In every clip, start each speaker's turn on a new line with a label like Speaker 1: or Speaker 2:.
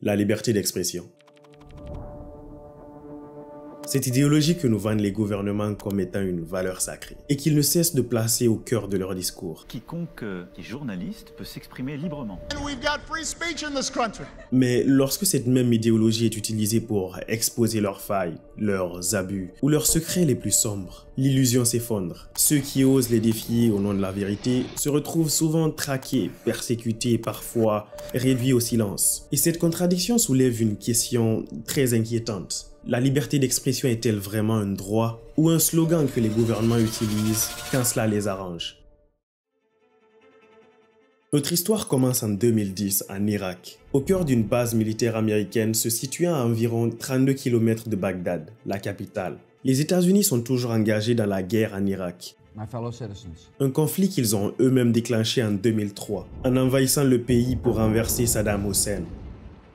Speaker 1: la liberté d'expression. Cette idéologie que nous vendent les gouvernements comme étant une valeur sacrée et qu'ils ne cessent de placer au cœur de leur discours.
Speaker 2: Quiconque est journaliste peut s'exprimer librement.
Speaker 1: Mais lorsque cette même idéologie est utilisée pour exposer leurs failles, leurs abus ou leurs secrets les plus sombres, l'illusion s'effondre. Ceux qui osent les défier au nom de la vérité se retrouvent souvent traqués, persécutés et parfois réduits au silence. Et cette contradiction soulève une question très inquiétante. La liberté d'expression est-elle vraiment un droit ou un slogan que les gouvernements utilisent quand cela les arrange? Notre histoire commence en 2010 en Irak, au cœur d'une base militaire américaine se situant à environ 32 km de Bagdad, la capitale. Les États-Unis sont toujours engagés dans la guerre en Irak. Un conflit qu'ils ont eux-mêmes déclenché en 2003, en envahissant le pays pour renverser Saddam Hussein.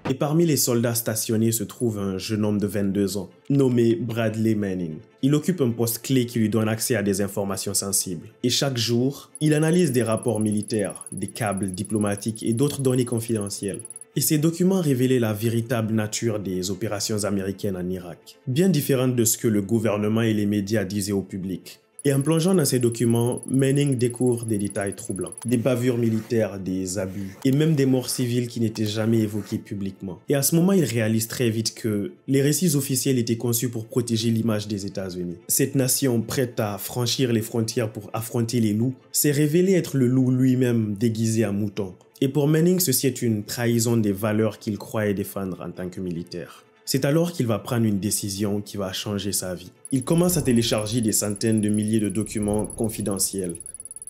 Speaker 1: Et parmi les soldats stationnés se trouve un jeune homme de 22 ans, nommé Bradley Manning. Il occupe un poste clé qui lui donne accès à des informations sensibles. Et chaque jour, il analyse des rapports militaires, des câbles diplomatiques et d'autres données confidentielles. Et ces documents révélaient la véritable nature des opérations américaines en Irak, bien différente de ce que le gouvernement et les médias disaient au public. Et en plongeant dans ces documents, Manning découvre des détails troublants, des bavures militaires, des abus, et même des morts civiles qui n'étaient jamais évoquées publiquement. Et à ce moment, il réalise très vite que les récits officiels étaient conçus pour protéger l'image des États-Unis. Cette nation prête à franchir les frontières pour affronter les loups s'est révélée être le loup lui-même déguisé en mouton. Et pour Manning, ceci est une trahison des valeurs qu'il croyait défendre en tant que militaire. C'est alors qu'il va prendre une décision qui va changer sa vie. Il commence à télécharger des centaines de milliers de documents confidentiels.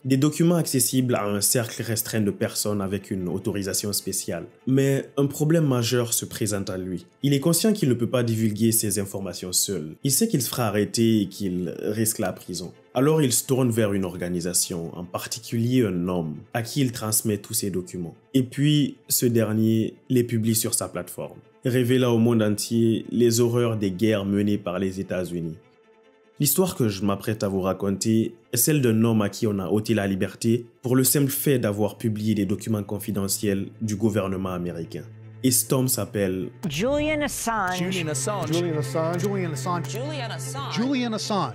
Speaker 1: Des documents accessibles à un cercle restreint de personnes avec une autorisation spéciale. Mais un problème majeur se présente à lui. Il est conscient qu'il ne peut pas divulguer ces informations seul. Il sait qu'il se fera arrêter et qu'il risque la prison. Alors il se tourne vers une organisation, en particulier un homme, à qui il transmet tous ces documents. Et puis, ce dernier les publie sur sa plateforme, révélant au monde entier les horreurs des guerres menées par les États-Unis. L'histoire que je m'apprête à vous raconter est celle d'un homme à qui on a ôté la liberté pour le simple fait d'avoir publié des documents confidentiels du gouvernement américain. Et cet homme s'appelle
Speaker 3: Julian Assange.
Speaker 4: Julian Assange. Julian Assange. Julian Assange.
Speaker 3: Julian Assange.
Speaker 4: Julian Assange.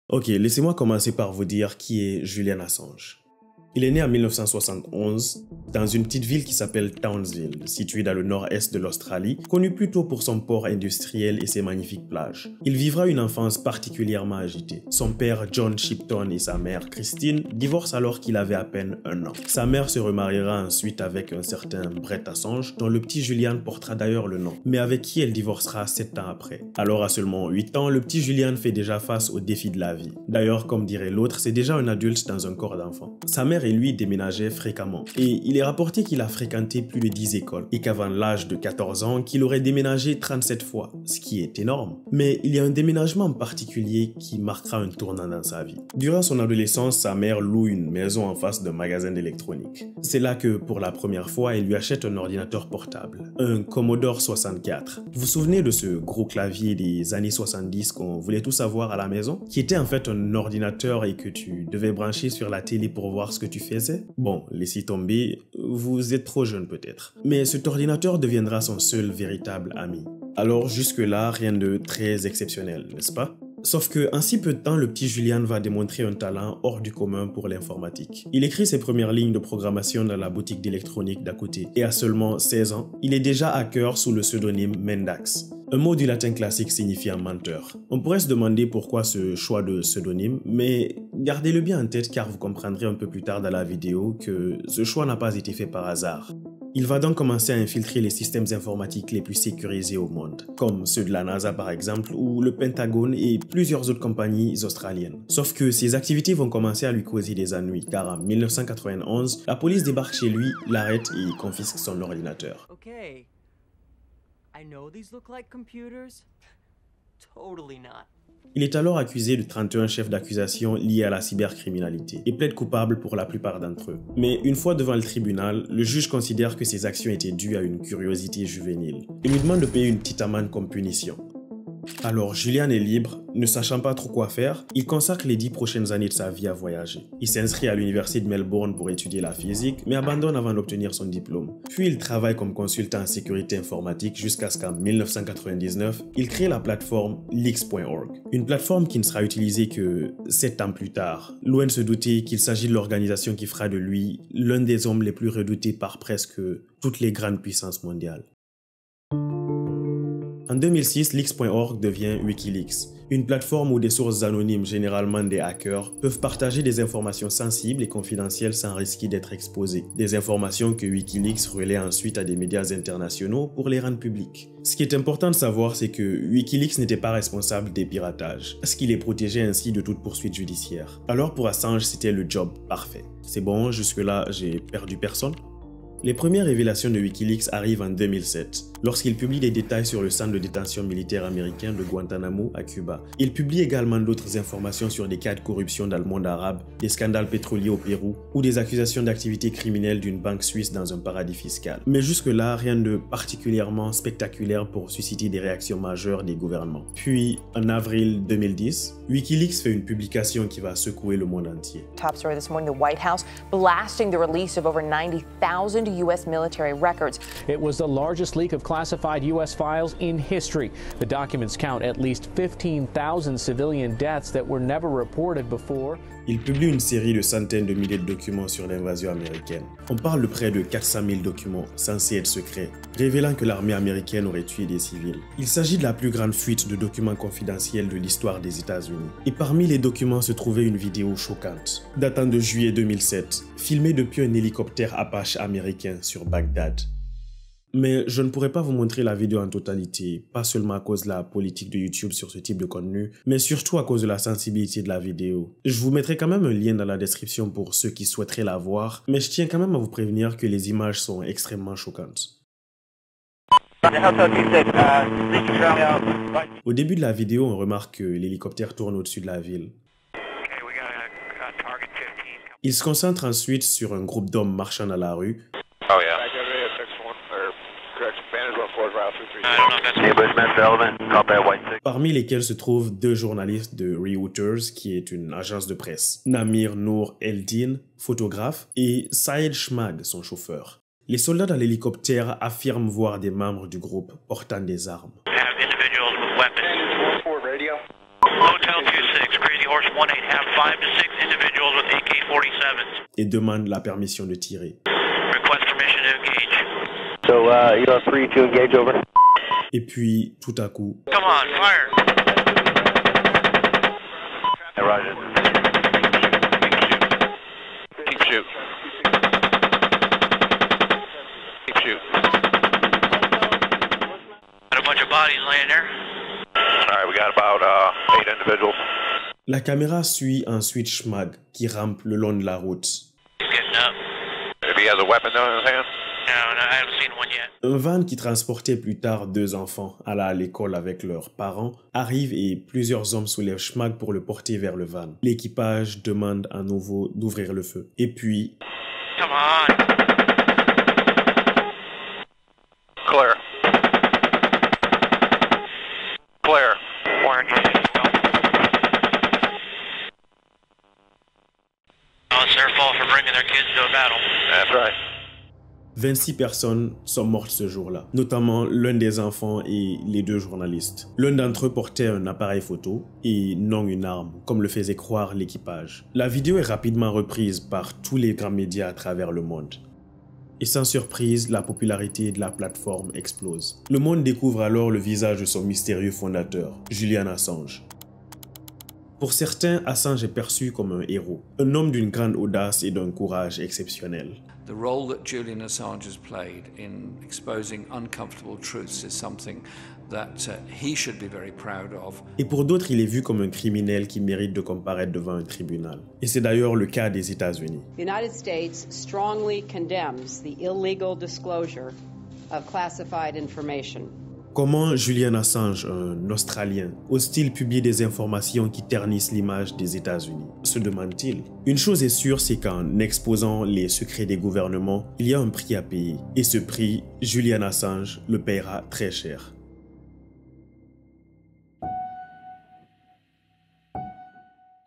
Speaker 1: Ok, laissez-moi commencer par vous dire qui est Julian Assange. Il est né en 1971 dans une petite ville qui s'appelle Townsville, située dans le nord-est de l'Australie, connue plutôt pour son port industriel et ses magnifiques plages. Il vivra une enfance particulièrement agitée. Son père John Shipton et sa mère Christine divorcent alors qu'il avait à peine 1 an. Sa mère se remariera ensuite avec un certain Brett Assange, dont le petit Julian portera d'ailleurs le nom, mais avec qui elle divorcera 7 ans après. Alors à seulement 8 ans, le petit Julian fait déjà face aux défis de la vie. D'ailleurs, comme dirait l'autre, c'est déjà un adulte dans un corps d'enfant. Sa mère et lui déménageaient fréquemment. Et il est rapporté qu'il a fréquenté plus de 10 écoles et qu'avant l'âge de 14 ans, qu'il aurait déménagé 37 fois, ce qui est énorme. Mais il y a un déménagement en particulier qui marquera un tournant dans sa vie. Durant son adolescence, sa mère loue une maison en face d'un magasin d'électronique. C'est là que, pour la première fois, elle lui achète un ordinateur portable, un Commodore 64. Vous vous souvenez de ce gros clavier des années 70 qu'on voulait tous avoir à la maison, qui était en fait un ordinateur et que tu devais brancher sur la télé pour voir ce que tu faisais? Bon, laissez tomber, vous êtes trop jeune peut-être. Mais cet ordinateur deviendra son seul véritable ami. Alors jusque-là, rien de très exceptionnel, n'est-ce pas? Sauf que, en si peu de temps, le petit Julian va démontrer un talent hors du commun pour l'informatique. Il écrit ses premières lignes de programmation dans la boutique d'électronique d'à côté. Et à seulement 16 ans, il est déjà hacker sous le pseudonyme Mendax. Un mot du latin classique signifiant menteur. On pourrait se demander pourquoi ce choix de pseudonyme, mais gardez-le bien en tête car vous comprendrez un peu plus tard dans la vidéo que ce choix n'a pas été fait par hasard. Il va donc commencer à infiltrer les systèmes informatiques les plus sécurisés au monde, comme ceux de la NASA par exemple, ou le Pentagone et plusieurs autres compagnies australiennes. Sauf que ces activités vont commencer à lui causer des ennuis, car en 1991, la police débarque chez lui, l'arrête et confisque son ordinateur.
Speaker 5: Okay. I know these look like computers. Totally not.
Speaker 1: Il est alors accusé de 31 chefs d'accusation liés à la cybercriminalité et plaide coupable pour la plupart d'entre eux. Mais une fois devant le tribunal, le juge considère que ses actions étaient dues à une curiosité juvénile et lui demande de payer une petite amende comme punition. Alors Julian est libre, ne sachant pas trop quoi faire, il consacre les 10 prochaines années de sa vie à voyager. Il s'inscrit à l'université de Melbourne pour étudier la physique, mais abandonne avant d'obtenir son diplôme. Puis il travaille comme consultant en sécurité informatique jusqu'à ce qu'en 1999, il crée la plateforme Leaks.org. Une plateforme qui ne sera utilisée que 7 ans plus tard, loin de se douter qu'il s'agit de l'organisation qui fera de lui l'un des hommes les plus redoutés par presque toutes les grandes puissances mondiales. En 2006, Leaks.org devient Wikileaks, une plateforme où des sources anonymes, généralement des hackers, peuvent partager des informations sensibles et confidentielles sans risquer d'être exposées. Des informations que Wikileaks relaie ensuite à des médias internationaux pour les rendre publiques. Ce qui est important de savoir, c'est que Wikileaks n'était pas responsable des piratages, parce qu'il est protégé ainsi de toute poursuite judiciaire. Alors pour Assange, c'était le job parfait. C'est bon, jusque-là, j'ai perdu personne? Les premières révélations de Wikileaks arrivent en 2007, lorsqu'il publie des détails sur le centre de détention militaire américain de Guantanamo à Cuba. Il publie également d'autres informations sur des cas de corruption dans le monde arabe, des scandales pétroliers au Pérou ou des accusations d'activités criminelles d'une banque suisse dans un paradis fiscal. Mais jusque-là, rien de particulièrement spectaculaire pour susciter des réactions majeures des gouvernements. Puis, en avril 2010, Wikileaks fait une publication qui va secouer le monde entier.
Speaker 6: Top story this morning, the White House blasting the release of over 90,000 U.S. military records.
Speaker 7: It was the largest leak of classified U.S. files in history. The documents count at least 15,000 civilian deaths that were never reported before.
Speaker 1: Il publie une série de centaines de milliers de documents sur l'invasion américaine. On parle de près de 400 000 documents censés être secrets, révélant que l'armée américaine aurait tué des civils. Il s'agit de la plus grande fuite de documents confidentiels de l'histoire des États-Unis. Et parmi les documents se trouvait une vidéo choquante, datant de juillet 2007, filmée depuis un hélicoptère Apache américain sur Bagdad. Mais je ne pourrais pas vous montrer la vidéo en totalité, pas seulement à cause de la politique de YouTube sur ce type de contenu, mais surtout à cause de la sensibilité de la vidéo. Je vous mettrai quand même un lien dans la description pour ceux qui souhaiteraient la voir, mais je tiens quand même à vous prévenir que les images sont extrêmement choquantes. Au début de la vidéo, on remarque que l'hélicoptère tourne au-dessus de la ville. Il se concentre ensuite sur un groupe d'hommes marchant dans la rue. Parmi lesquels se trouvent 2 journalistes de Reuters, qui est une agence de presse, Namir Noor Eldin, photographe, et Saïd Shmag, son chauffeur. Les soldats dans l'hélicoptère affirment voir des membres du groupe portant des armes. Et demandent la permission de tirer. Et puis, tout à coup, la caméra suit ensuite Shmag qui rampe le long de la route. Un van qui transportait plus tard 2 enfants allant à l'école avec leurs parents arrive et plusieurs hommes soulèvent Shmag pour le porter vers le van. L'équipage demande à nouveau d'ouvrir le feu. Et puis...
Speaker 8: Clear. Clear. It's their fault for bringing their kids to a battle. That's right.
Speaker 1: 26 personnes sont mortes ce jour-là, notamment l'un des enfants et les 2 journalistes. L'un d'entre eux portait un appareil photo et non une arme, comme le faisait croire l'équipage. La vidéo est rapidement reprise par tous les grands médias à travers le monde. Et sans surprise, la popularité de la plateforme explose. Le monde découvre alors le visage de son mystérieux fondateur, Julian Assange. Pour certains, Assange est perçu comme un héros, un homme d'une grande audace et d'un courage exceptionnel.
Speaker 9: The role that Julian Assange has played in exposing uncomfortable truths is something that he should be very proud of.
Speaker 1: Et pour d'autres, il est vu comme un criminel qui mérite de comparaître devant un tribunal. Et c'est d'ailleurs le cas des États-Unis.
Speaker 10: The United States strongly condemns the illegal disclosure of classified information.
Speaker 1: Comment Julian Assange, un Australien, ose-t-il publier des informations qui ternissent l'image des États-Unis? Se demande-t-il. Une chose est sûre, c'est qu'en exposant les secrets des gouvernements, il y a un prix à payer. Et ce prix, Julian Assange le paiera très cher.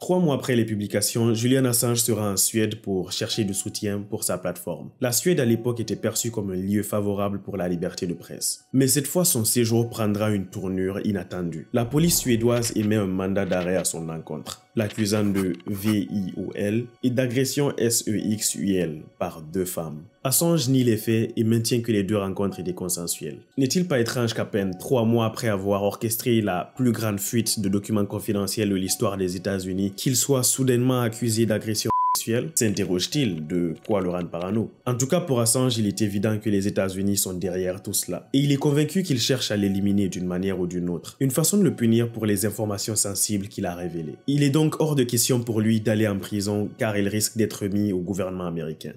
Speaker 1: 3 mois après les publications, Julian Assange sera en Suède pour chercher du soutien pour sa plateforme. La Suède à l'époque était perçue comme un lieu favorable pour la liberté de presse. Mais cette fois, son séjour prendra une tournure inattendue. La police suédoise émet un mandat d'arrêt à son encontre, l'accusant de VIOL et d'agression SEXUL par 2 femmes. Assange nie les faits et maintient que les 2 rencontres étaient consensuelles. N'est-il pas étrange qu'à peine 3 mois après avoir orchestré la plus grande fuite de documents confidentiels de l'histoire des États-Unis, qu'il soit soudainement accusé d'agression sexuelle? S'interroge-t-il de quoi le rendre parano? En tout cas, pour Assange, il est évident que les États-Unis sont derrière tout cela. Et il est convaincu qu'ils cherchent à l'éliminer d'une manière ou d'une autre. Une façon de le punir pour les informations sensibles qu'il a révélées. Il est donc hors de question pour lui d'aller en prison car il risque d'être mis au gouvernement américain.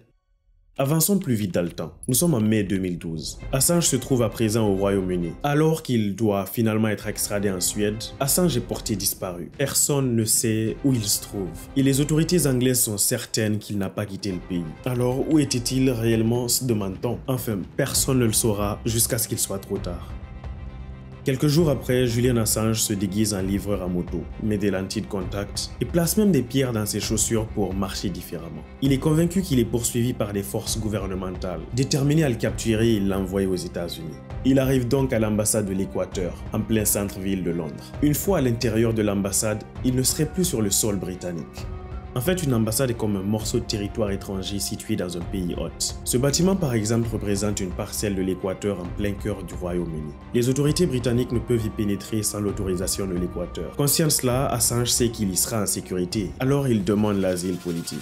Speaker 1: Avançons plus vite dans le temps. Nous sommes en mai 2012. Assange se trouve à présent au Royaume-Uni. Alors qu'il doit finalement être extradé en Suède, Assange est porté disparu. Personne ne sait où il se trouve. Et les autorités anglaises sont certaines qu'il n'a pas quitté le pays. Alors où était-il réellement, se demande-t-on? Enfin, personne ne le saura jusqu'à ce qu'il soit trop tard. Quelques jours après, Julian Assange se déguise en livreur à moto, met des lentilles de contact et place même des pierres dans ses chaussures pour marcher différemment. Il est convaincu qu'il est poursuivi par des forces gouvernementales. Déterminé à le capturer, il l'envoie aux États-Unis. Il arrive donc à l'ambassade de l'Équateur, en plein centre-ville de Londres. Une fois à l'intérieur de l'ambassade, il ne serait plus sur le sol britannique. En fait, une ambassade est comme un morceau de territoire étranger situé dans un pays hôte. Ce bâtiment, par exemple, représente une parcelle de l'Équateur en plein cœur du Royaume-Uni. Les autorités britanniques ne peuvent y pénétrer sans l'autorisation de l'Équateur. Conscient de cela, Assange sait qu'il y sera en sécurité, alors il demande l'asile politique.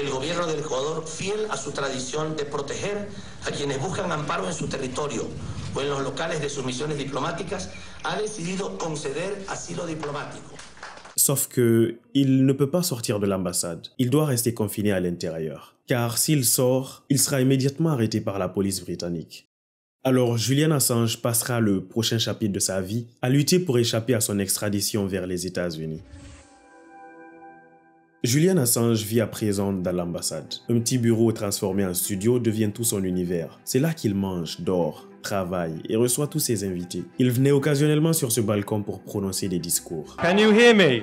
Speaker 11: El gobierno del Ecuador, fiel a su tradición de proteger a quienes buscan amparo en su territorio o en los locales de sus misiones diplomáticas, ha decidido conceder asilo diplomático.
Speaker 1: Sauf que il ne peut pas sortir de l'ambassade. Il doit rester confiné à l'intérieur. Car s'il sort, il sera immédiatement arrêté par la police britannique. Alors Julian Assange passera le prochain chapitre de sa vie à lutter pour échapper à son extradition vers les États-Unis. Julian Assange vit à présent dans l'ambassade. Un petit bureau transformé en studio devient tout son univers. C'est là qu'il mange, dort, travaille et reçoit tous ses invités. Il venait occasionnellement sur ce balcon pour prononcer des discours.
Speaker 12: Can you hear me?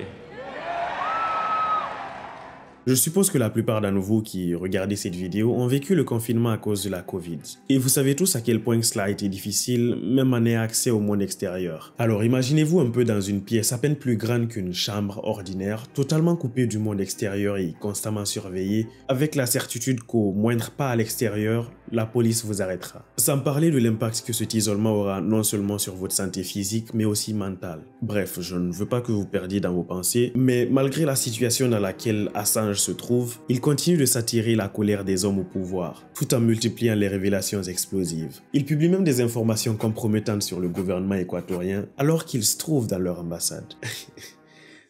Speaker 1: Je suppose que la plupart d'entre vous qui regardez cette vidéo ont vécu le confinement à cause de la Covid. Et vous savez tous à quel point cela a été difficile, même en ayant accès au monde extérieur. Alors imaginez-vous un peu dans une pièce à peine plus grande qu'une chambre ordinaire, totalement coupée du monde extérieur et constamment surveillée, avec la certitude qu'au moindre pas à l'extérieur, la police vous arrêtera. Sans parler de l'impact que cet isolement aura non seulement sur votre santé physique, mais aussi mentale. Bref, je ne veux pas que vous perdiez dans vos pensées, mais malgré la situation dans laquelle Assange se trouve, il continue de s'attirer la colère des hommes au pouvoir, tout en multipliant les révélations explosives. Il publie même des informations compromettantes sur le gouvernement équatorien, alors qu'il se trouve dans leur ambassade.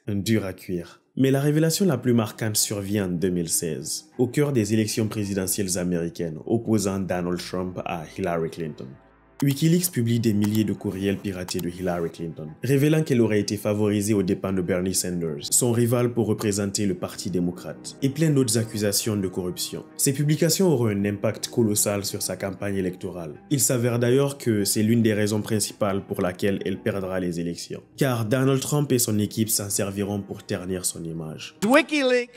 Speaker 1: Un dur à cuire. Mais la révélation la plus marquante survient en 2016, au cœur des élections présidentielles américaines, opposant Donald Trump à Hillary Clinton. Wikileaks publie des milliers de courriels piratés de Hillary Clinton, révélant qu'elle aurait été favorisée aux dépens de Bernie Sanders, son rival pour représenter le Parti démocrate, et plein d'autres accusations de corruption. Ces publications auront un impact colossal sur sa campagne électorale. Il s'avère d'ailleurs que c'est l'une des raisons principales pour laquelle elle perdra les élections. Car Donald Trump et son équipe s'en serviront pour ternir son image.
Speaker 4: WikiLeaks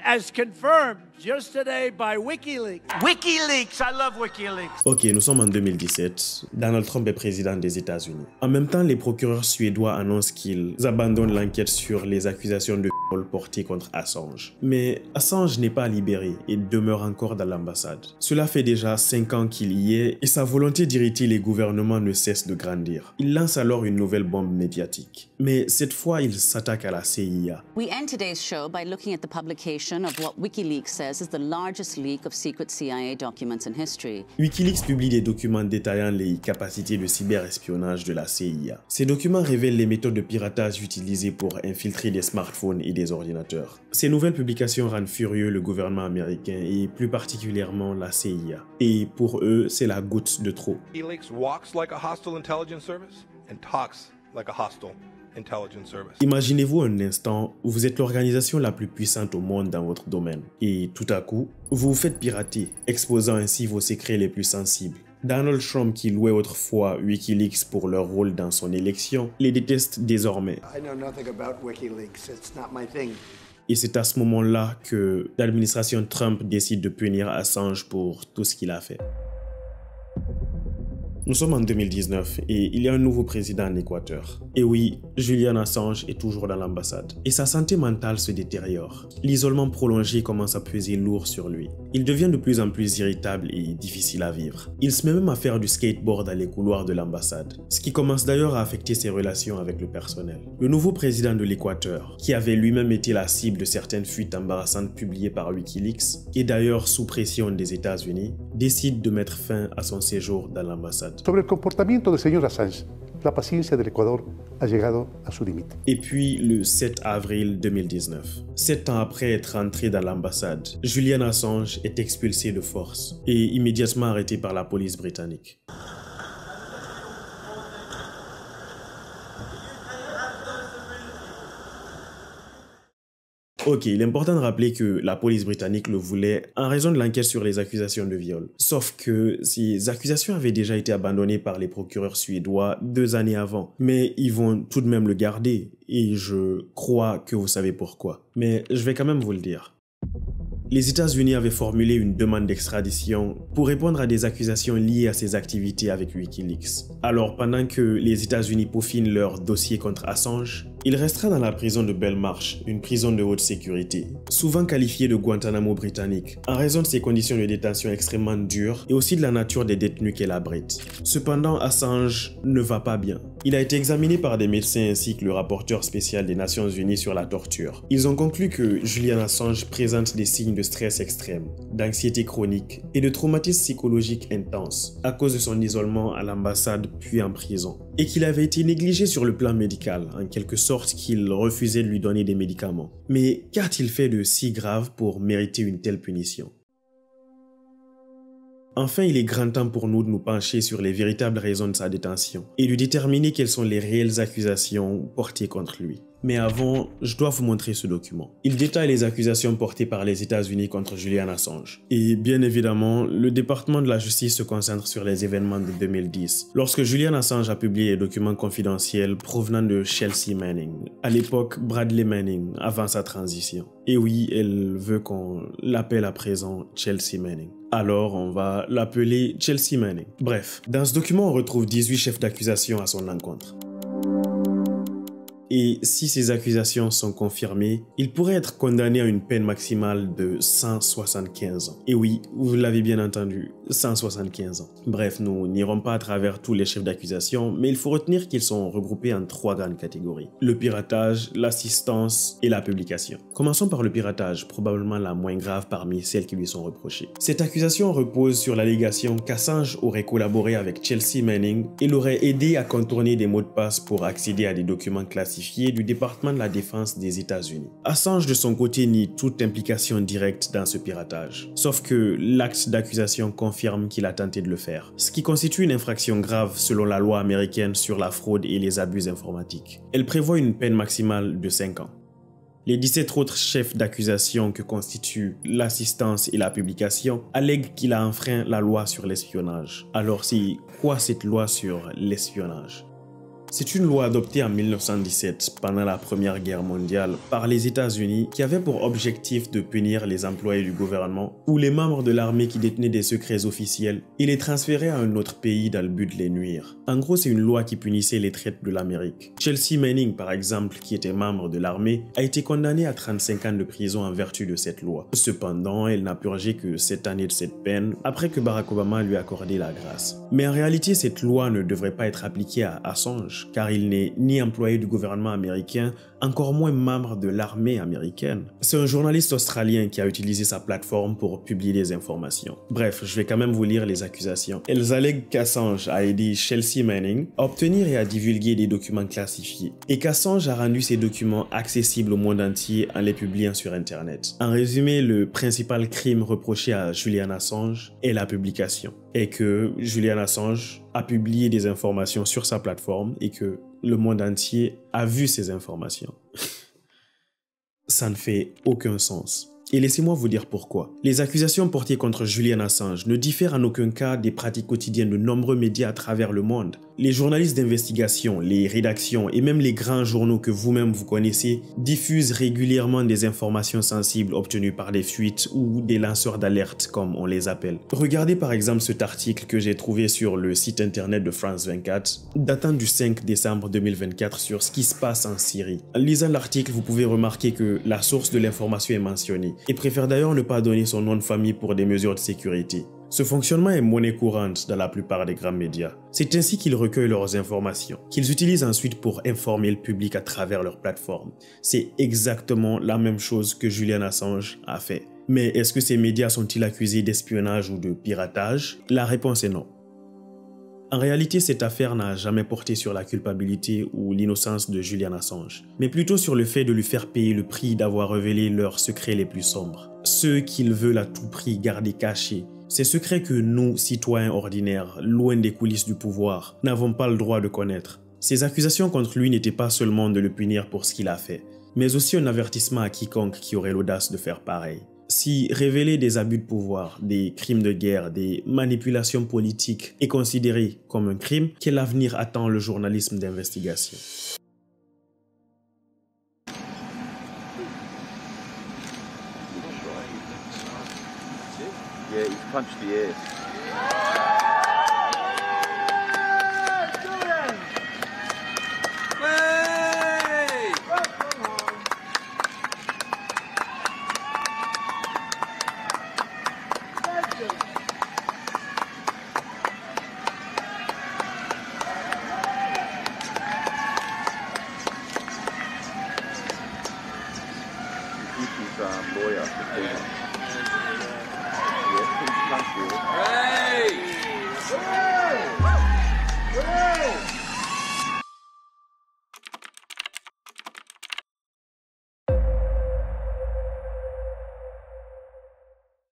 Speaker 4: as confirmed just today by WikiLeaks.
Speaker 12: WikiLeaks, I love WikiLeaks.
Speaker 1: Ok, nous sommes en 2017. Donald Trump est président des États-Unis. En même temps, les procureurs suédois annoncent qu'ils abandonnent l'enquête sur les accusations de portées contre Assange. Mais Assange n'est pas libéré et demeure encore dans l'ambassade. Cela fait déjà 5 ans qu'il y est et sa volonté d'irriter les gouvernements ne cesse de grandir. Il lance alors une nouvelle bombe médiatique. Mais cette fois, il s'attaque à la CIA.
Speaker 13: We end today's show by looking at the publication of what WikiLeaks says is the largest leak of secret CIA documents in history.
Speaker 1: WikiLeaks publie des documents détaillant les capacités de cyberespionnage de la CIA. Ces documents révèlent les méthodes de piratage utilisées pour infiltrer des smartphones et des ordinateurs. Ces nouvelles publications rendent furieux le gouvernement américain et plus particulièrement la CIA. Et pour eux, c'est la goutte de trop.
Speaker 12: WikiLeaks walks like a hostile intelligence service and talks like a hostile intelligence service.
Speaker 1: Imaginez-vous un instant où vous êtes l'organisation la plus puissante au monde dans votre domaine. Et tout à coup, vous vous faites pirater, exposant ainsi vos secrets les plus sensibles. Donald Trump, qui louait autrefois Wikileaks pour leur rôle dans son élection, les déteste désormais.
Speaker 14: I know nothing about WikiLeaks. It's not my thing.
Speaker 1: Et c'est à ce moment-là que l'administration Trump décide de punir Assange pour tout ce qu'il a fait. Nous sommes en 2019 et il y a un nouveau président en Équateur. Et oui, Julian Assange est toujours dans l'ambassade. Et sa santé mentale se détériore. L'isolement prolongé commence à peser lourd sur lui. Il devient de plus en plus irritable et difficile à vivre. Il se met même à faire du skateboard dans les couloirs de l'ambassade, ce qui commence d'ailleurs à affecter ses relations avec le personnel. Le nouveau président de l'Équateur, qui avait lui-même été la cible de certaines fuites embarrassantes publiées par Wikileaks, et d'ailleurs sous pression des États-Unis, décide de mettre fin à son séjour dans l'ambassade.
Speaker 15: Sobre el comportamiento del señor Assange, la paciencia del Ecuador ha llegado a su límite.
Speaker 1: Et puis le 7 avril 2019, 7 ans après être entré dans l'ambassade, Julian Assange est expulsé de force et immédiatement arrêté par la police britannique. Ok, il est important de rappeler que la police britannique le voulait en raison de l'enquête sur les accusations de viol. Sauf que ces accusations avaient déjà été abandonnées par les procureurs suédois 2 années avant. Mais ils vont tout de même le garder et je crois que vous savez pourquoi. Mais je vais quand même vous le dire. Les États-Unis avaient formulé une demande d'extradition pour répondre à des accusations liées à ses activités avec Wikileaks. Alors, pendant que les États-Unis peaufinent leur dossier contre Assange, il restera dans la prison de Belmarsh, une prison de haute sécurité, souvent qualifiée de Guantanamo britannique, en raison de ses conditions de détention extrêmement dures et aussi de la nature des détenus qu'elle abrite. Cependant, Assange ne va pas bien. Il a été examiné par des médecins ainsi que le rapporteur spécial des Nations Unies sur la torture. Ils ont conclu que Julian Assange présente des signes de stress extrême, d'anxiété chronique et de traumatisme psychologique intense à cause de son isolement à l'ambassade puis en prison, et qu'il avait été négligé sur le plan médical, en quelque sorte qu'il refusait de lui donner des médicaments. Mais qu'a-t-il fait de si grave pour mériter une telle punition? Enfin, il est grand temps pour nous de nous pencher sur les véritables raisons de sa détention et de déterminer quelles sont les réelles accusations portées contre lui. Mais avant, je dois vous montrer ce document. Il détaille les accusations portées par les États-Unis contre Julian Assange. Et bien évidemment, le département de la justice se concentre sur les événements de 2010, lorsque Julian Assange a publié des documents confidentiels provenant de Chelsea Manning, à l'époque Bradley Manning, avant sa transition. Et oui, elle veut qu'on l'appelle à présent Chelsea Manning. Alors, on va l'appeler Chelsea Manning. Bref, dans ce document, on retrouve 18 chefs d'accusation à son encontre. Et si ces accusations sont confirmées, il pourrait être condamné à une peine maximale de 175 ans. Et oui, vous l'avez bien entendu, 175 ans. Bref, nous n'irons pas à travers tous les chefs d'accusation, mais il faut retenir qu'ils sont regroupés en 3 grandes catégories: le piratage, l'assistance et la publication. Commençons par le piratage, probablement la moins grave parmi celles qui lui sont reprochées. Cette accusation repose sur l'allégation qu'Assange aurait collaboré avec Chelsea Manning et l'aurait aidé à contourner des mots de passe pour accéder à des documents classifiés du département de la défense des États-Unis. Assange de son côté nie toute implication directe dans ce piratage, sauf que l'acte d'accusation confirme qu'il a tenté de le faire, ce qui constitue une infraction grave selon la loi américaine sur la fraude et les abus informatiques. Elle prévoit une peine maximale de 5 ans. Les 17 autres chefs d'accusation que constituent l'assistance et la publication allèguent qu'il a enfreint la loi sur l'espionnage. Alors c'est quoi cette loi sur l'espionnage? C'est une loi adoptée en 1917 pendant la Première Guerre mondiale par les États-Unis qui avait pour objectif de punir les employés du gouvernement ou les membres de l'armée qui détenaient des secrets officiels et les transférer à un autre pays dans le but de les nuire. En gros, c'est une loi qui punissait les traites de l'Amérique. Chelsea Manning, par exemple, qui était membre de l'armée, a été condamnée à 35 ans de prison en vertu de cette loi. Cependant, elle n'a purgé que 7 années de cette peine après que Barack Obama lui a accordé la grâce. Mais en réalité, cette loi ne devrait pas être appliquée à Assange, car il n'est ni employé du gouvernement américain, encore moins membre de l'armée américaine. C'est un journaliste australien qui a utilisé sa plateforme pour publier des informations. Bref, je vais quand même vous lire les accusations. Elles allèguent qu'Assange a aidé Chelsea Manning à obtenir et à divulguer des documents classifiés, et qu'Assange a rendu ces documents accessibles au monde entier en les publiant sur Internet. En résumé, le principal crime reproché à Julian Assange est la publication, et que Julian Assange a publié des informations sur sa plateforme et que le monde entier a vu ces informations. Ça ne fait aucun sens. Et laissez-moi vous dire pourquoi. Les accusations portées contre Julian Assange ne diffèrent en aucun cas des pratiques quotidiennes de nombreux médias à travers le monde. Les journalistes d'investigation, les rédactions et même les grands journaux que vous-même vous connaissez diffusent régulièrement des informations sensibles obtenues par des fuites ou des lanceurs d'alerte comme on les appelle. Regardez par exemple cet article que j'ai trouvé sur le site internet de France 24, datant du 5 décembre 2024 sur ce qui se passe en Syrie. En lisant l'article, vous pouvez remarquer que la source de l'information est mentionnée et préfère d'ailleurs ne pas donner son nom de famille pour des mesures de sécurité. Ce fonctionnement est monnaie courante dans la plupart des grands médias. C'est ainsi qu'ils recueillent leurs informations, qu'ils utilisent ensuite pour informer le public à travers leur plateforme. C'est exactement la même chose que Julian Assange a fait. Mais est-ce que ces médias sont-ils accusés d'espionnage ou de piratage? La réponse est non. En réalité, cette affaire n'a jamais porté sur la culpabilité ou l'innocence de Julian Assange, mais plutôt sur le fait de lui faire payer le prix d'avoir révélé leurs secrets les plus sombres. Ceux qu'ils veulent à tout prix garder cachés. Ces secrets que nous, citoyens ordinaires, loin des coulisses du pouvoir, n'avons pas le droit de connaître. Ces accusations contre lui n'étaient pas seulement de le punir pour ce qu'il a fait, mais aussi un avertissement à quiconque qui aurait l'audace de faire pareil. Si révéler des abus de pouvoir, des crimes de guerre, des manipulations politiques est considéré comme un crime, quel avenir attend le journalisme d'investigation?
Speaker 16: Yeah, he's punched the air. Lawyer. Hey!